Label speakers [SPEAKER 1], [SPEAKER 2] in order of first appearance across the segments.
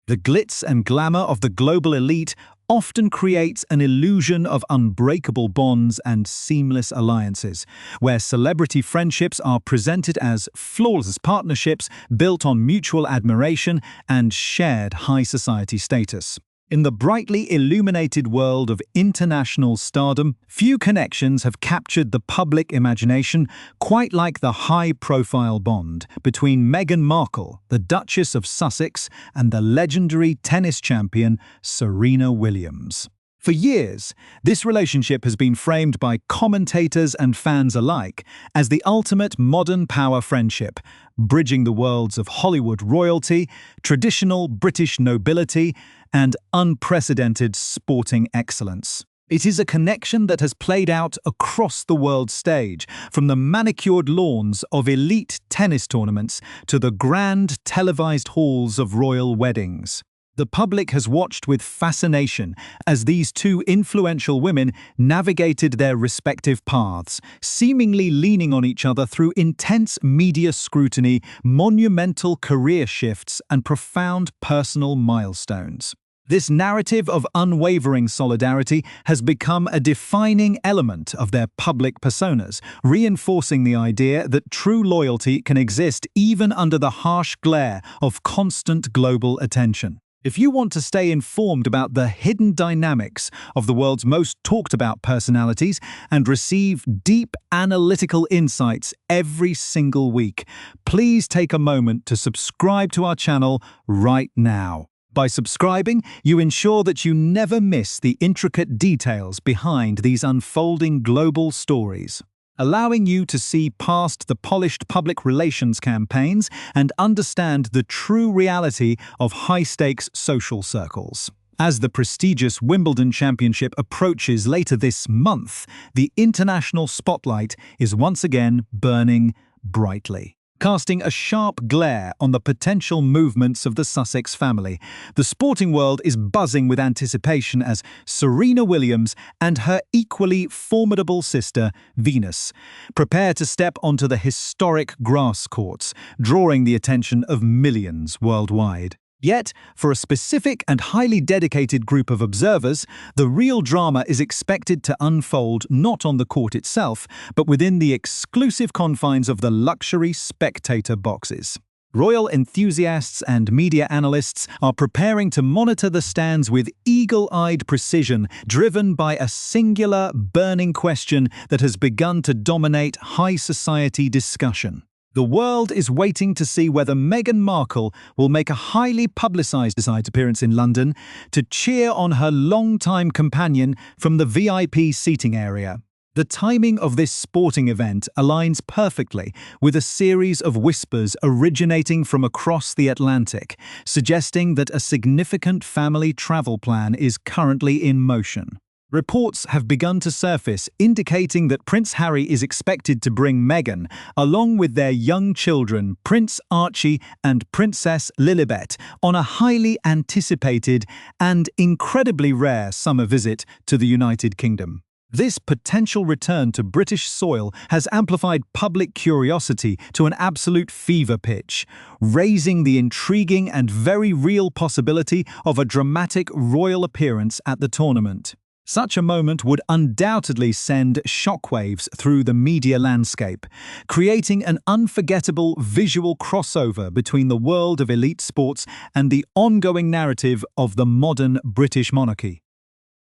[SPEAKER 1] The glitz and glamour of the global elite often creates an illusion of unbreakable bonds and seamless alliances, where celebrity friendships are presented as flawless partnerships built on mutual admiration and shared high society status. In the brightly illuminated world of international stardom, few connections have captured the public imagination quite like the high-profile bond between Meghan Markle, the Duchess of Sussex, and the legendary tennis champion Serena Williams. For years, this relationship has been framed by commentators and fans alike as the ultimate modern power friendship, bridging the worlds of Hollywood royalty, traditional British nobility, and unprecedented sporting excellence. It is a connection that has played out across the world stage, from the manicured lawns of elite tennis tournaments to the grand televised halls of royal weddings. The public has watched with fascination as these two influential women navigated their respective paths, seemingly leaning on each other through intense media scrutiny, monumental career shifts, and profound personal milestones. This narrative of unwavering solidarity has become a defining element of their public personas, reinforcing the idea that true loyalty can exist even under the harsh glare of constant global attention. If you want to stay informed about the hidden dynamics of the world's most talked-about personalities and receive deep analytical insights every single week, please take a moment to subscribe to our channel right now. By subscribing, you ensure that you never miss the intricate details behind these unfolding global stories, allowing you to see past the polished public relations campaigns and understand the true reality of high-stakes social circles. As the prestigious Wimbledon Championship approaches later this month, the international spotlight is once again burning brightly, casting a sharp glare on the potential movements of the Sussex family. The sporting world is buzzing with anticipation as Serena Williams and her equally formidable sister, Venus, prepare to step onto the historic grass courts, drawing the attention of millions worldwide. Yet, for a specific and highly dedicated group of observers, the real drama is expected to unfold not on the court itself, but within the exclusive confines of the luxury spectator boxes. Royal enthusiasts and media analysts are preparing to monitor the stands with eagle-eyed precision, driven by a singular, burning question that has begun to dominate high society discussion. The world is waiting to see whether Meghan Markle will make a highly publicised appearance in London to cheer on her longtime companion from the VIP seating area. The timing of this sporting event aligns perfectly with a series of whispers originating from across the Atlantic, suggesting that a significant family travel plan is currently in motion. Reports have begun to surface indicating that Prince Harry is expected to bring Meghan, along with their young children, Prince Archie and Princess Lilibet, on a highly anticipated and incredibly rare summer visit to the United Kingdom. This potential return to British soil has amplified public curiosity to an absolute fever pitch, raising the intriguing and very real possibility of a dramatic royal appearance at the tournament. Such a moment would undoubtedly send shockwaves through the media landscape, creating an unforgettable visual crossover between the world of elite sports and the ongoing narrative of the modern British monarchy.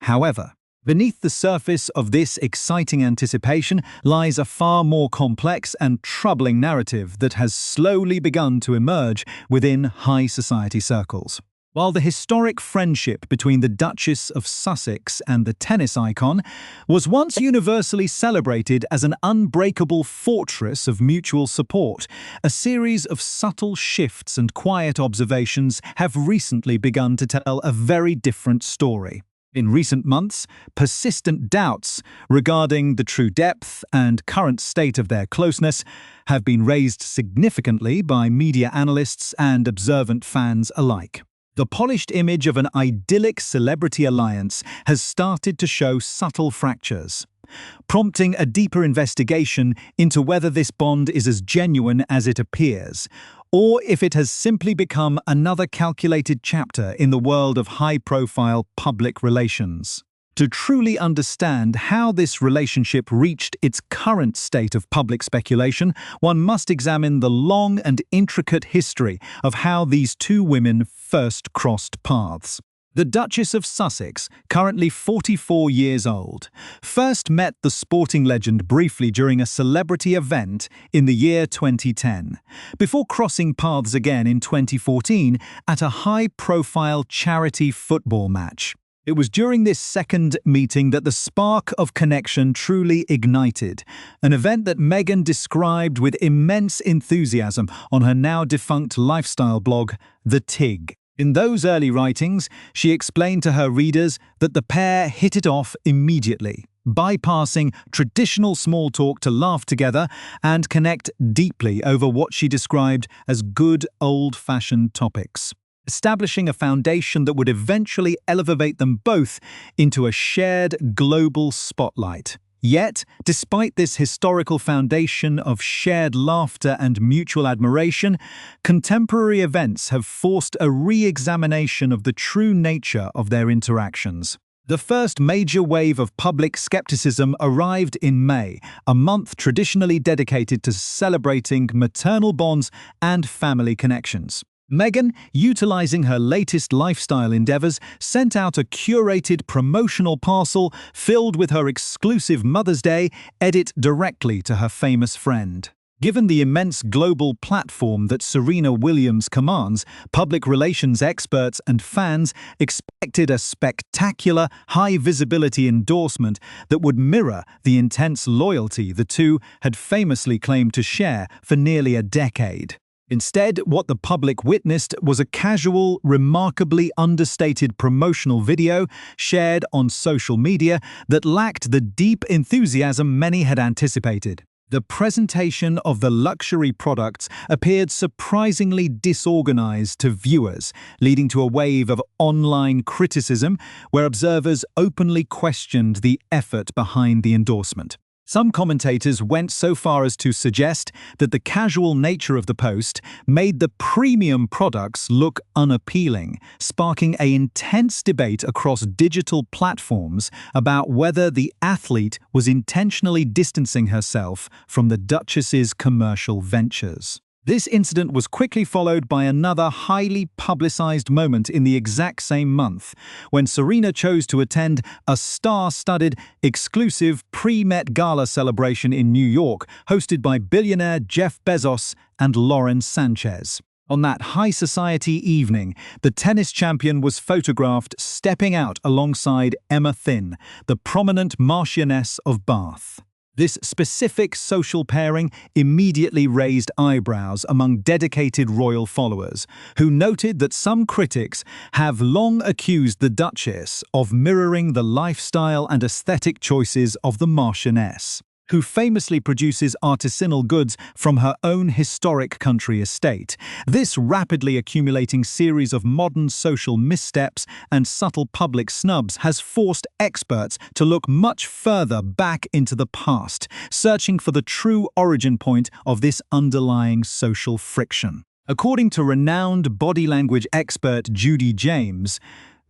[SPEAKER 1] However, beneath the surface of this exciting anticipation lies a far more complex and troubling narrative that has slowly begun to emerge within high society circles. While the historic friendship between the Duchess of Sussex and the tennis icon was once universally celebrated as an unbreakable fortress of mutual support, a series of subtle shifts and quiet observations have recently begun to tell a very different story. In recent months, persistent doubts regarding the true depth and current state of their closeness have been raised significantly by media analysts and observant fans alike. The polished image of an idyllic celebrity alliance has started to show subtle fractures. prompting a deeper investigation into whether this bond is as genuine as it appears, or if it has simply become another calculated chapter in the world of high-profile public relations. To truly understand how this relationship reached its current state of public speculation, one must examine the long and intricate history of how these two women first crossed paths. The Duchess of Sussex, currently 44 years old, first met the sporting legend briefly during a celebrity event in the year 2010, before crossing paths again in 2014 at a high-profile charity football match. It was during this second meeting that the spark of connection truly ignited, an event that Meghan described with immense enthusiasm on her now-defunct lifestyle blog, The Tig. In those early writings, she explained to her readers that the pair hit it off immediately, bypassing traditional small talk to laugh together and connect deeply over what she described as good old-fashioned topics, establishing a foundation that would eventually elevate them both into a shared global spotlight. Yet, despite this historical foundation of shared laughter and mutual admiration, contemporary events have forced a re-examination of the true nature of their interactions. The first major wave of public skepticism arrived in May, a month traditionally dedicated to celebrating maternal bonds and family connections. Meghan, utilizing her latest lifestyle endeavors, sent out a curated promotional parcel filled with her exclusive Mother's Day edit directly to her famous friend. Given the immense global platform that Serena Williams commands, public relations experts and fans expected a spectacular, high-visibility endorsement that would mirror the intense loyalty the two had famously claimed to share for nearly a decade. Instead, what the public witnessed was a casual, remarkably understated promotional video shared on social media that lacked the deep enthusiasm many had anticipated. The presentation of the luxury products appeared surprisingly disorganized to viewers, leading to a wave of online criticism where observers openly questioned the effort behind the endorsement. Some commentators went so far as to suggest that the casual nature of the post made the premium products look unappealing, sparking an intense debate across digital platforms about whether the athlete was intentionally distancing herself from the Duchess's commercial ventures. This incident was quickly followed by another highly publicized moment in the exact same month, when Serena chose to attend a star-studded, exclusive pre-Met Gala celebration in New York, hosted by billionaire Jeff Bezos and Lauren Sanchez. On that high society evening, the tennis champion was photographed stepping out alongside Emma Thin, the prominent Marchioness of Bath. This specific social pairing immediately raised eyebrows among dedicated royal followers, who noted that some critics have long accused the Duchess of mirroring the lifestyle and aesthetic choices of the Marchioness, who famously produces artisanal goods from her own historic country estate. This rapidly accumulating series of modern social missteps and subtle public snubs has forced experts to look much further back into the past, searching for the true origin point of this underlying social friction. According to renowned body language expert Judy James,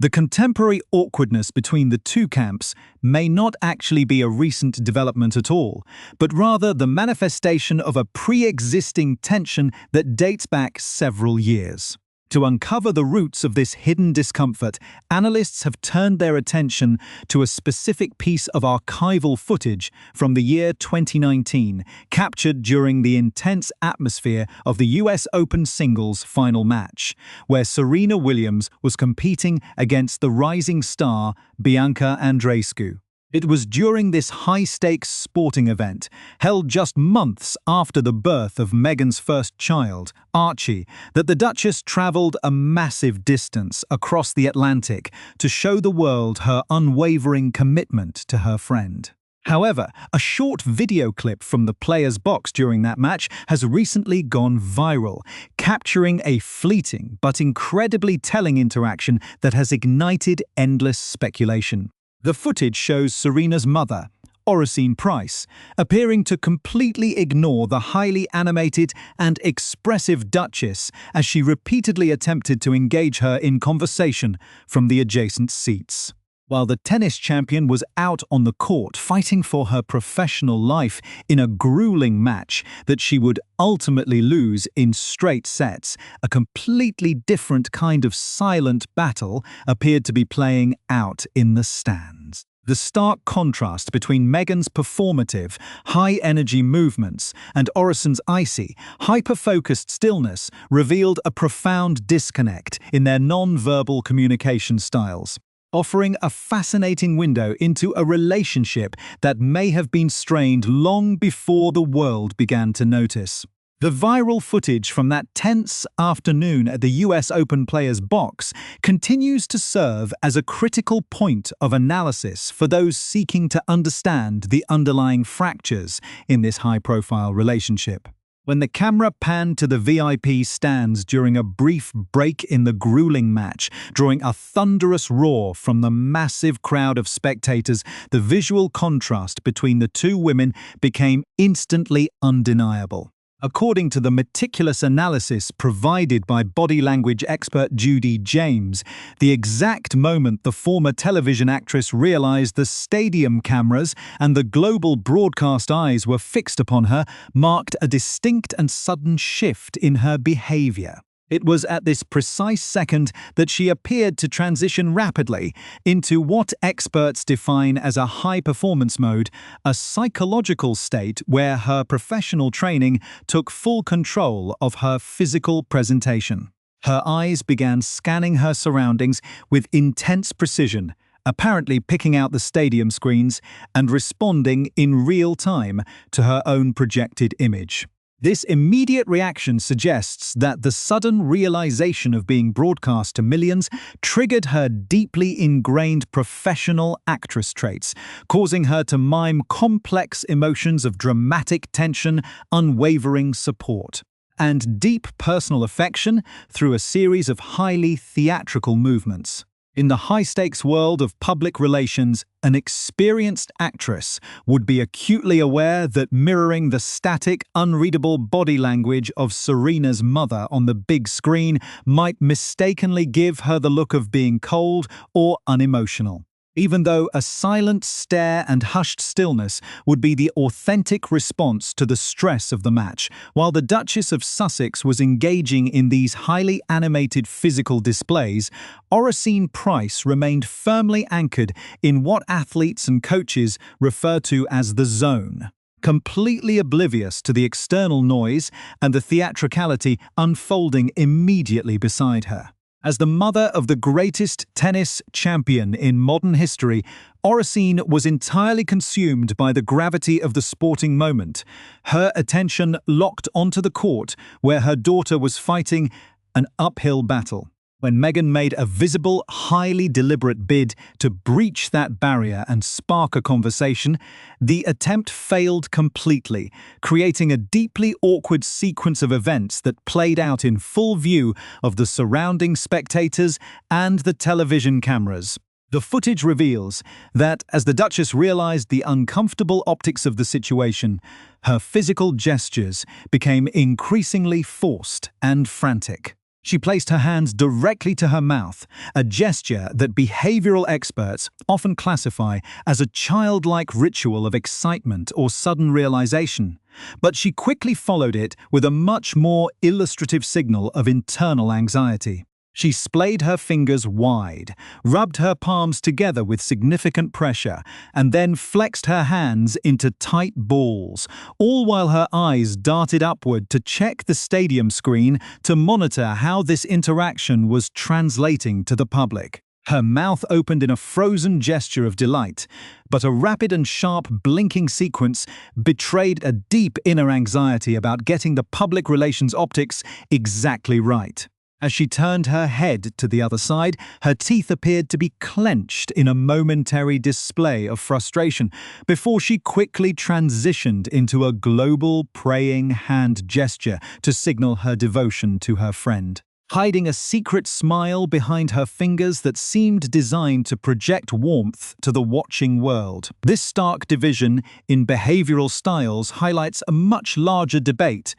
[SPEAKER 1] the contemporary awkwardness between the two camps may not actually be a recent development at all, but rather the manifestation of a pre-existing tension that dates back several years. To uncover the roots of this hidden discomfort, analysts have turned their attention to a specific piece of archival footage from the year 2019, captured during the intense atmosphere of the US Open singles final match, where Serena Williams was competing against the rising star Bianca Andreescu. It was during this high-stakes sporting event, held just months after the birth of Meghan's first child, Archie, that the Duchess traveled a massive distance across the Atlantic to show the world her unwavering commitment to her friend. However, a short video clip from the player's box during that match has recently gone viral, capturing a fleeting but incredibly telling interaction that has ignited endless speculation. The footage shows Serena's mother, Oracene Price, appearing to completely ignore the highly animated and expressive Duchess as she repeatedly attempted to engage her in conversation from the adjacent seats. While the tennis champion was out on the court fighting for her professional life in a grueling match that she would ultimately lose in straight sets, a completely different kind of silent battle appeared to be playing out in the stands. The stark contrast between Meghan's performative, high-energy movements and Oracene's icy, hyper-focused stillness revealed a profound disconnect in their non-verbal communication styles, offering a fascinating window into a relationship that may have been strained long before the world began to notice. The viral footage from that tense afternoon at the US Open Players box continues to serve as a critical point of analysis for those seeking to understand the underlying fractures in this high-profile relationship. When the camera panned to the VIP stands during a brief break in the grueling match, drawing a thunderous roar from the massive crowd of spectators, the visual contrast between the two women became instantly undeniable. According to the meticulous analysis provided by body language expert Judy James, the exact moment the former television actress realized the stadium cameras and the global broadcast eyes were fixed upon her marked a distinct and sudden shift in her behavior. It was at this precise second that she appeared to transition rapidly into what experts define as a high-performance mode, a psychological state where her professional training took full control of her physical presentation. Her eyes began scanning her surroundings with intense precision, apparently picking out the stadium screens and responding in real time to her own projected image. This immediate reaction suggests that the sudden realization of being broadcast to millions triggered her deeply ingrained professional actress traits, causing her to mime complex emotions of dramatic tension, unwavering support, and deep personal affection through a series of highly theatrical movements. In the high-stakes world of public relations, an experienced actress would be acutely aware that mirroring the static, unreadable body language of Serena's mother on the big screen might mistakenly give her the look of being cold or unemotional, even though a silent stare and hushed stillness would be the authentic response to the stress of the match. While the Duchess of Sussex was engaging in these highly animated physical displays, Oracene Price remained firmly anchored in what athletes and coaches refer to as the zone, completely oblivious to the external noise and the theatricality unfolding immediately beside her. As the mother of the greatest tennis champion in modern history, Oracene was entirely consumed by the gravity of the sporting moment, her attention locked onto the court where her daughter was fighting an uphill battle. When Meghan made a visible, highly deliberate bid to breach that barrier and spark a conversation, the attempt failed completely, creating a deeply awkward sequence of events that played out in full view of the surrounding spectators and the television cameras. The footage reveals that as the Duchess realized the uncomfortable optics of the situation, her physical gestures became increasingly forced and frantic. She placed her hands directly to her mouth, a gesture that behavioral experts often classify as a childlike ritual of excitement or sudden realization. But she quickly followed it with a much more illustrative signal of internal anxiety. She splayed her fingers wide, rubbed her palms together with significant pressure, and then flexed her hands into tight balls, all while her eyes darted upward to check the stadium screen to monitor how this interaction was translating to the public. Her mouth opened in a frozen gesture of delight, but a rapid and sharp blinking sequence betrayed a deep inner anxiety about getting the public relations optics exactly right. As she turned her head to the other side, her teeth appeared to be clenched in a momentary display of frustration before she quickly transitioned into a global praying hand gesture to signal her devotion to her friend. hiding a secret smile behind her fingers that seemed designed to project warmth to the watching world. This stark division in behavioral styles highlights a much larger debate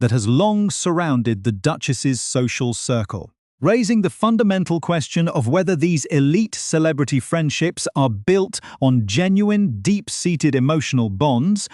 [SPEAKER 1] that has long surrounded the Duchess's social circle, raising the fundamental question of whether these elite celebrity friendships are built on genuine, deep-seated emotional bonds,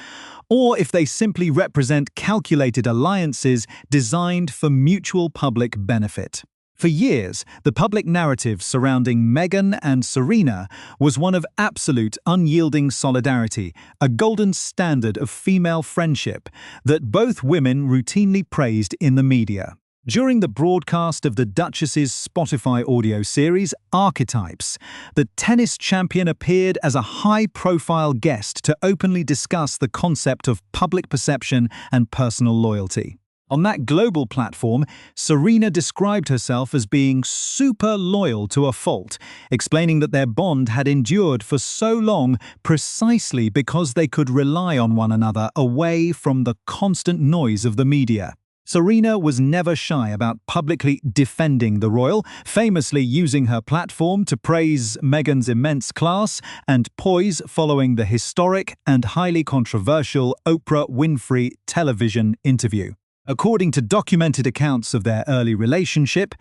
[SPEAKER 1] or if they simply represent calculated alliances designed for mutual public benefit. For years, the public narrative surrounding Meghan and Serena was one of absolute, unyielding solidarity, a golden standard of female friendship that both women routinely praised in the media. During the broadcast of the Duchess's Spotify audio series, Archetypes, the tennis champion appeared as a high-profile guest to openly discuss the concept of public perception and personal loyalty. On that global platform, Serena described herself as being super loyal to a fault, explaining that their bond had endured for so long precisely because they could rely on one another away from the constant noise of the media. Serena was never shy about publicly defending the royal, famously using her platform to praise Meghan's immense class and poise following the historic and highly controversial Oprah Winfrey television interview. According to documented accounts of their early relationship,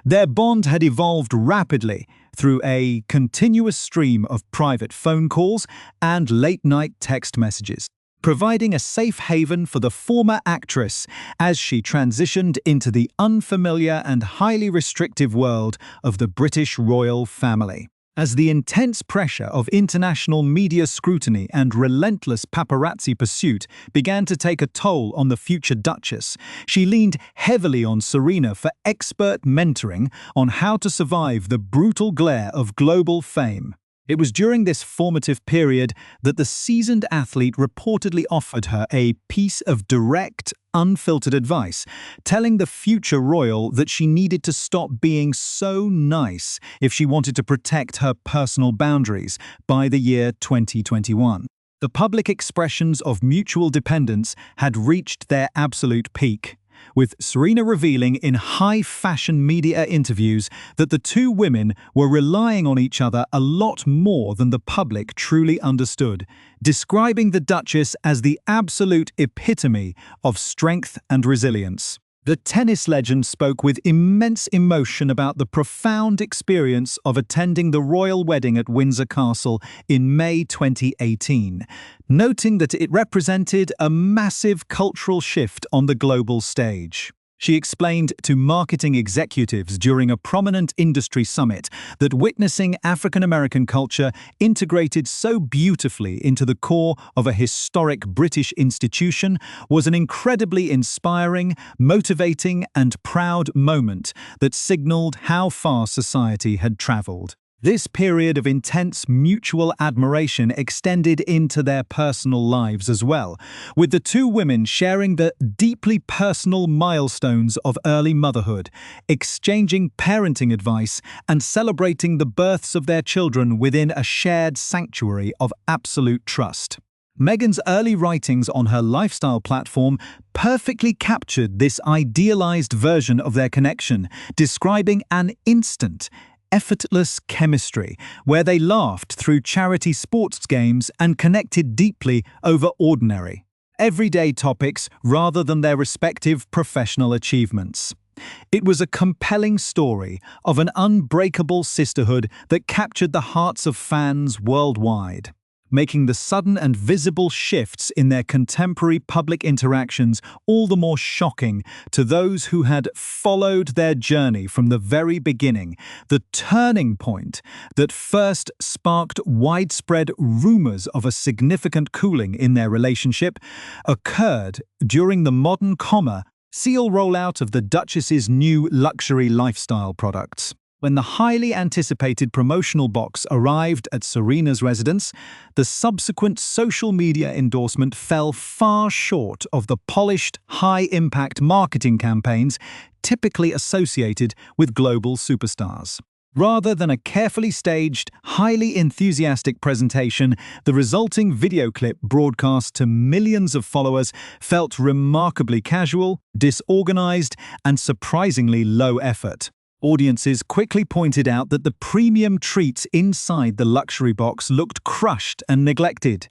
[SPEAKER 1] their bond had evolved rapidly through a continuous stream of private phone calls and late-night text messages, providing a safe haven for the former actress as she transitioned into the unfamiliar and highly restrictive world of the British royal family. As the intense pressure of international media scrutiny and relentless paparazzi pursuit began to take a toll on the future Duchess, she leaned heavily on Serena for expert mentoring on how to survive the brutal glare of global fame. It was during this formative period that the seasoned athlete reportedly offered her a piece of direct, unfiltered advice, telling the future royal that she needed to stop being so nice if she wanted to protect her personal boundaries by the year 2021. The public expressions of mutual dependence had reached their absolute peak, with Serena revealing in high-fashion media interviews that the two women were relying on each other a lot more than the public truly understood, describing the Duchess as the absolute epitome of strength and resilience. The tennis legend spoke with immense emotion about the profound experience of attending the royal wedding at Windsor Castle in May 2018, noting that it represented a massive cultural shift on the global stage. She explained to marketing executives during a prominent industry summit that witnessing African-American culture integrated so beautifully into the core of a historic British institution was an incredibly inspiring, motivating, and proud moment that signaled how far society had traveled. This period of intense mutual admiration extended into their personal lives as well, with the two women sharing the deeply personal milestones of early motherhood, exchanging parenting advice, and celebrating the births of their children within a shared sanctuary of absolute trust. Meghan's early writings on her lifestyle platform perfectly captured this idealized version of their connection, describing an instant, effortless chemistry, where they laughed through charity sports games and connected deeply over ordinary, everyday topics rather than their respective professional achievements. It was a compelling story of an unbreakable sisterhood that captured the hearts of fans worldwide, making the sudden and visible shifts in their contemporary public interactions all the more shocking to those who had followed their journey from the very beginning. The turning point that first sparked widespread rumors of a significant cooling in their relationship occurred during the modern seal rollout of the Duchess's new luxury lifestyle products. When the highly anticipated promotional box arrived at Serena's residence, the subsequent social media endorsement fell far short of the polished, high-impact marketing campaigns typically associated with global superstars. Rather than a carefully staged, highly enthusiastic presentation, the resulting video clip broadcast to millions of followers felt remarkably casual, disorganized, and surprisingly low effort. Audiences quickly pointed out that the premium treats inside the luxury box looked crushed and neglected,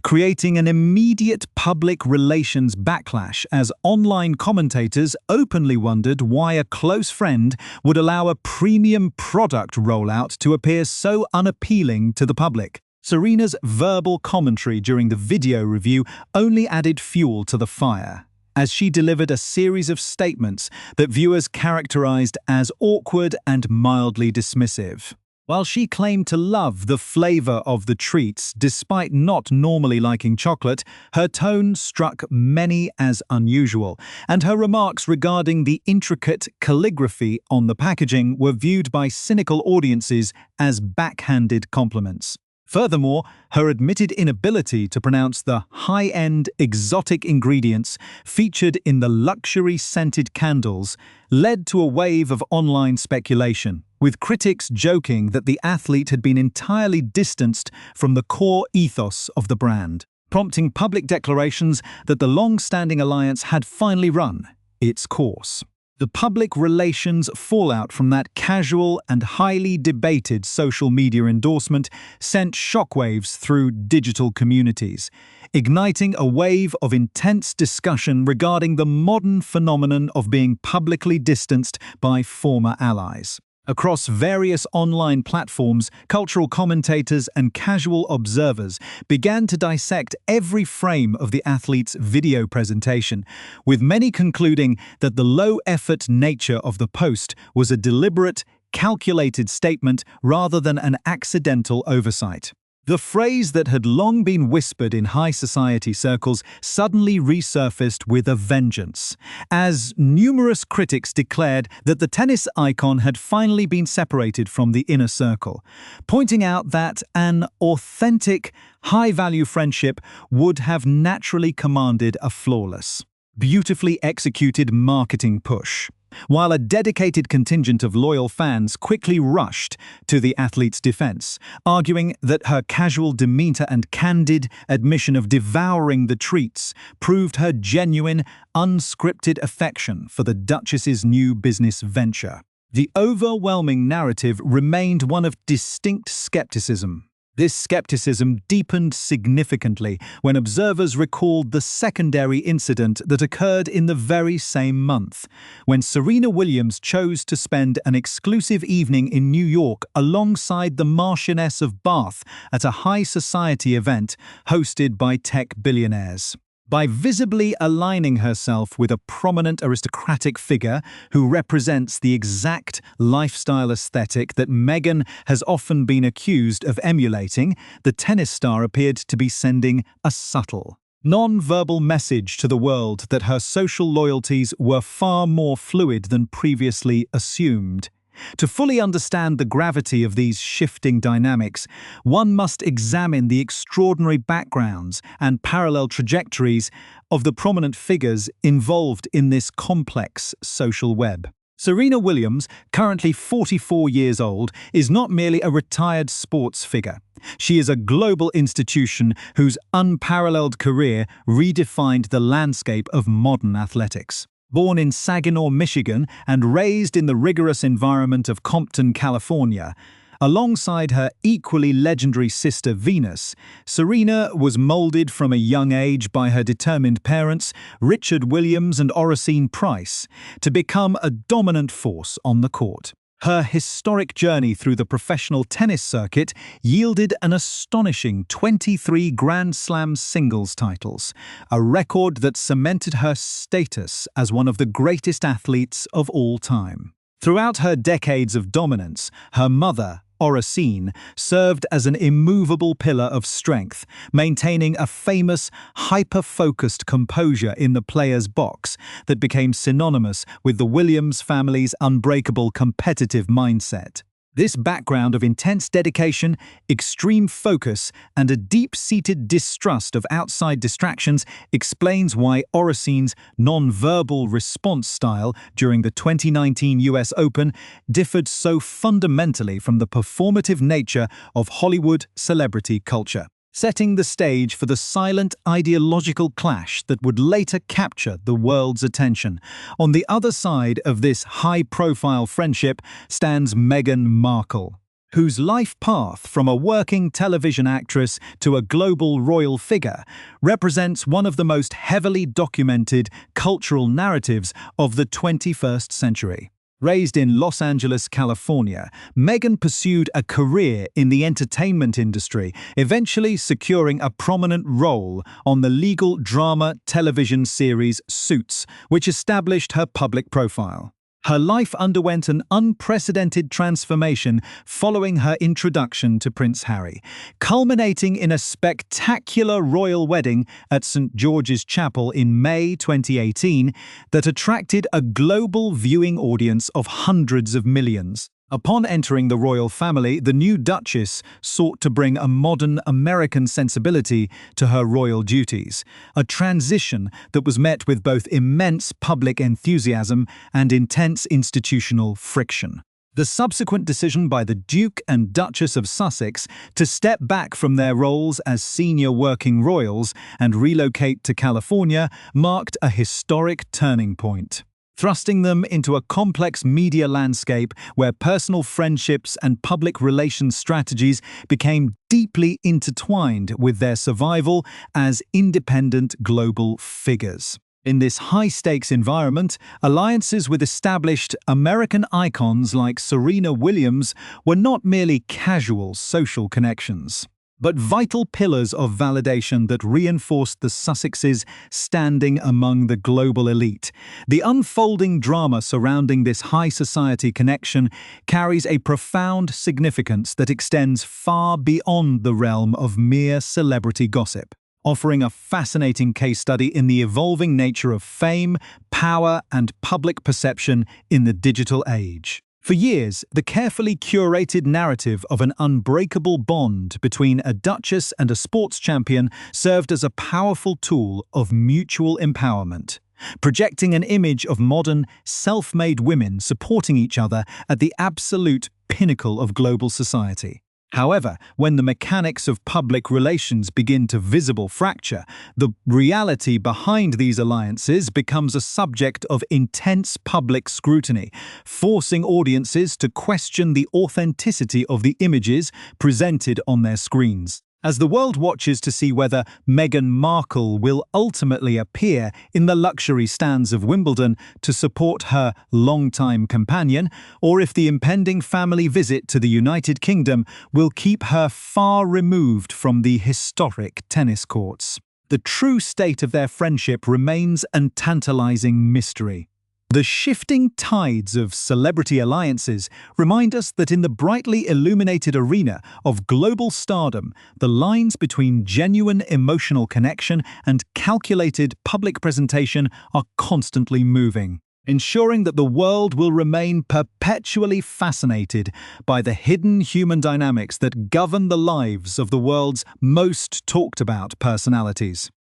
[SPEAKER 1] creating an immediate public relations backlash as online commentators openly wondered why a close friend would allow a premium product rollout to appear so unappealing to the public. Serena's verbal commentary during the video review only added fuel to the fire, as she delivered a series of statements that viewers characterized as awkward and mildly dismissive. While she claimed to love the flavor of the treats despite not normally liking chocolate, her tone struck many as unusual, and her remarks regarding the intricate calligraphy on the packaging were viewed by cynical audiences as backhanded compliments. Furthermore, her admitted inability to pronounce the high-end exotic ingredients featured in the luxury-scented candles led to a wave of online speculation, with critics joking that the athlete had been entirely distanced from the core ethos of the brand, prompting public declarations that the long-standing alliance had finally run its course. The public relations fallout from that casual and highly debated social media endorsement sent shockwaves through digital communities, igniting a wave of intense discussion regarding the modern phenomenon of being publicly distanced by former allies. Across various online platforms, cultural commentators and casual observers began to dissect every frame of the athlete's video presentation, with many concluding that the low-effort nature of the post was a deliberate, calculated statement rather than an accidental oversight. The phrase that had long been whispered in high society circles suddenly resurfaced with a vengeance, as numerous critics declared that the tennis icon had finally been separated from the inner circle, pointing out that an authentic, high-value friendship would have naturally commanded a flawless, beautifully executed marketing push, while a dedicated contingent of loyal fans quickly rushed to the athlete's defense, arguing that her casual demeanor and candid admission of devouring the treats proved her genuine, unscripted affection for the Duchess's new business venture. The overwhelming narrative remained one of distinct skepticism. This skepticism deepened significantly when observers recalled the secondary incident that occurred in the very same month, when Serena Williams chose to spend an exclusive evening in New York alongside the Marchioness of Bath at a high society event hosted by tech billionaires. By visibly aligning herself with a prominent aristocratic figure who represents the exact lifestyle aesthetic that Meghan has often been accused of emulating, the tennis star appeared to be sending a subtle, non-verbal message to the world that her social loyalties were far more fluid than previously assumed. To fully understand the gravity of these shifting dynamics, one must examine the extraordinary backgrounds and parallel trajectories of the prominent figures involved in this complex social web. Serena Williams, currently 44 years old, is not merely a retired sports figure. She is a global institution whose unparalleled career redefined the landscape of modern athletics. Born in Saginaw, Michigan, and raised in the rigorous environment of Compton, California, alongside her equally legendary sister Venus, Serena was molded from a young age by her determined parents, Richard Williams and Oracene Price, to become a dominant force on the court. Her historic journey through the professional tennis circuit yielded an astonishing 23 Grand Slam singles titles, a record that cemented her status as one of the greatest athletes of all time. Throughout her decades of dominance, her mother, Oracene, served as an immovable pillar of strength, maintaining a famous, hyper-focused composure in the player's box that became synonymous with the Williams family's unbreakable competitive mindset. This background of intense dedication, extreme focus, and a deep-seated distrust of outside distractions explains why Oracene's non-verbal response style during the 2019 US Open differed so fundamentally from the performative nature of Hollywood celebrity culture, setting the stage for the silent ideological clash that would later capture the world's attention. On the other side of this high-profile friendship stands Meghan Markle, whose life path from a working television actress to a global royal figure represents one of the most heavily documented cultural narratives of the 21st century. Raised in Los Angeles, California, Meghan pursued a career in the entertainment industry, eventually securing a prominent role on the legal drama television series Suits, which established her public profile. Her life underwent an unprecedented transformation following her introduction to Prince Harry, culminating in a spectacular royal wedding at St. George's Chapel in May 2018 that attracted a global viewing audience of hundreds of millions. Upon entering the royal family, the new Duchess sought to bring a modern American sensibility to her royal duties, a transition that was met with both immense public enthusiasm and intense institutional friction. The subsequent decision by the Duke and Duchess of Sussex to step back from their roles as senior working royals and relocate to California marked a historic turning point, thrusting them into a complex media landscape where personal friendships and public relations strategies became deeply intertwined with their survival as independent global figures. In this high-stakes environment, alliances with established American icons like Serena Williams were not merely casual social connections, but vital pillars of validation that reinforced the Sussexes' standing among the global elite. The unfolding drama surrounding this high society connection carries a profound significance that extends far beyond the realm of mere celebrity gossip, offering a fascinating case study in the evolving nature of fame, power, and public perception in the digital age. For years, the carefully curated narrative of an unbreakable bond between a duchess and a sports champion served as a powerful tool of mutual empowerment, projecting an image of modern, self-made women supporting each other at the absolute pinnacle of global society. However, when the mechanics of public relations begin to visibly fracture, the reality behind these alliances becomes a subject of intense public scrutiny, forcing audiences to question the authenticity of the images presented on their screens. As the world watches to see whether Meghan Markle will ultimately appear in the luxury stands of Wimbledon to support her longtime companion, or if the impending family visit to the United Kingdom will keep her far removed from the historic tennis courts, the true state of their friendship remains a tantalizing mystery. The shifting tides of celebrity alliances remind us that in the brightly illuminated arena of global stardom, the lines between genuine emotional connection and calculated public presentation are constantly moving, ensuring that the world will remain perpetually fascinated by the hidden human dynamics that govern the lives of the world's most talked about personalities.